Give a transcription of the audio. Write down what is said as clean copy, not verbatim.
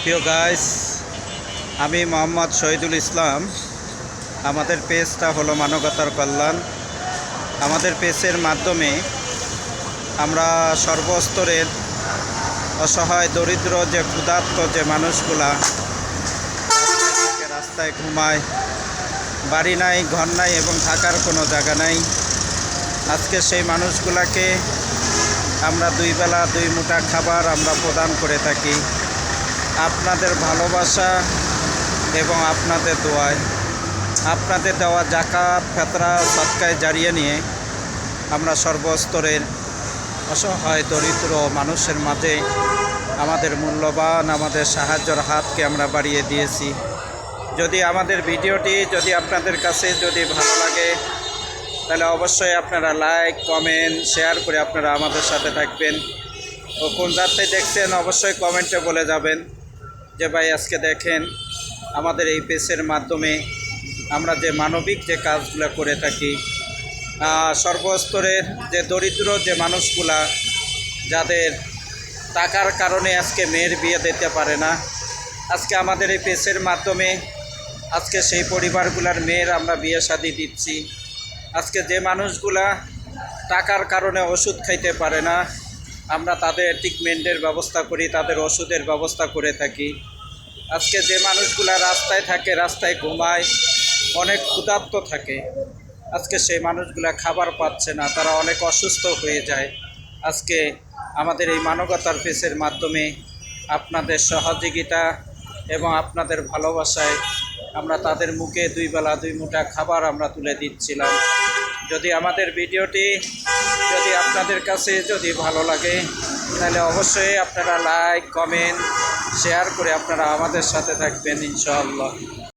প্রিয় গাইস, আমি মোহাম্মদ শহীদুল ইসলাম। আমাদের পেজটা হলো মানবতার কল্যাণ। আমাদের পেজের মাধ্যমে আমরা সর্বস্তরের অসহায় দরিদ্র যে ক্ষুধার্ত যে মানুষগুলা রাস্তায় ঘুমায়, বাড়ি নাই, ঘর নাই এবং থাকার কোনো জায়গা নাই, আজকে সেই মানুষগুলাকে আমরা দুই বেলা দুই মুঠা খাবার আমরা প্রদান করে থাকি। আপনাদের ভালোবাসা এবং আপনাদের দোয়ায়, আপনাদের দেওয়া জাকাত, ফেতরা, সদকায় জারিয়ে নিয়ে আমরা সর্বস্তরের অসহায় দরিদ্র মানুষের মাঝে আমাদের মূল্যবান আমাদের সাহায্যের হাতকে আমরা বাড়িয়ে দিয়েছি। যদি আমাদের ভিডিওটি যদি আপনাদের কাছে যদি ভালো লাগে, তাহলে অবশ্যই আপনারা লাইক, কমেন্ট, শেয়ার করে আপনারা আমাদের সাথে থাকবেন। ও কোন জায়গাতে দেখছেন অবশ্যই কমেন্টে বলে যাবেন যে ভাই আজকে দেখেন আমাদের এই পেজের মাধ্যমে আমরা যে মানবিক যে কাজগুলো করে থাকি, সর্বস্তরের যে দরিদ্র যে মানুষগুলা যাদের টাকার কারণে আজকে মেয়ের বিয়ে দিতে পারে না, আজকে আমাদের এই পেজের মাধ্যমে আজকে সেই পরিবারগুলার মেয়ের আমরা বিয়ে শাদী দিচ্ছি। আজকে যে মানুষগুলা টাকার কারণে ওষুধ খাইতে পারে না, আমরা তাদের ট্রিটমেন্টের ব্যবস্থা করি, তাদের ওষুধের ব্যবস্থা করে থাকি। আজকে যে মানুষগুলা রাস্তায় থাকে, রাস্তায় ঘুমায়, অনেক ক্ষুধার্ত থাকে, আজকে সেই মানুষগুলা খাবার পাচ্ছে না, তারা অনেক অসুস্থ হয়ে যায়। আজকে আমাদের এই মানবতার পেজের মাধ্যমে আপনাদের সহযোগিতা এবং আপনাদের ভালোবাসায় আমরা তাদের মুখে দুই বেলা দুই মুঠা খাবার আমরা তুলে দিচ্ছিলাম। যদি আমাদের ভিডিওটি যদি আপনাদের কাছে যদি ভালো লাগে, তাহলে অবশ্যই আপনারা লাইক, কমেন্ট, শেয়ার করে আপনারা আমাদের সাথে থাকবেন ইনশাআল্লাহ।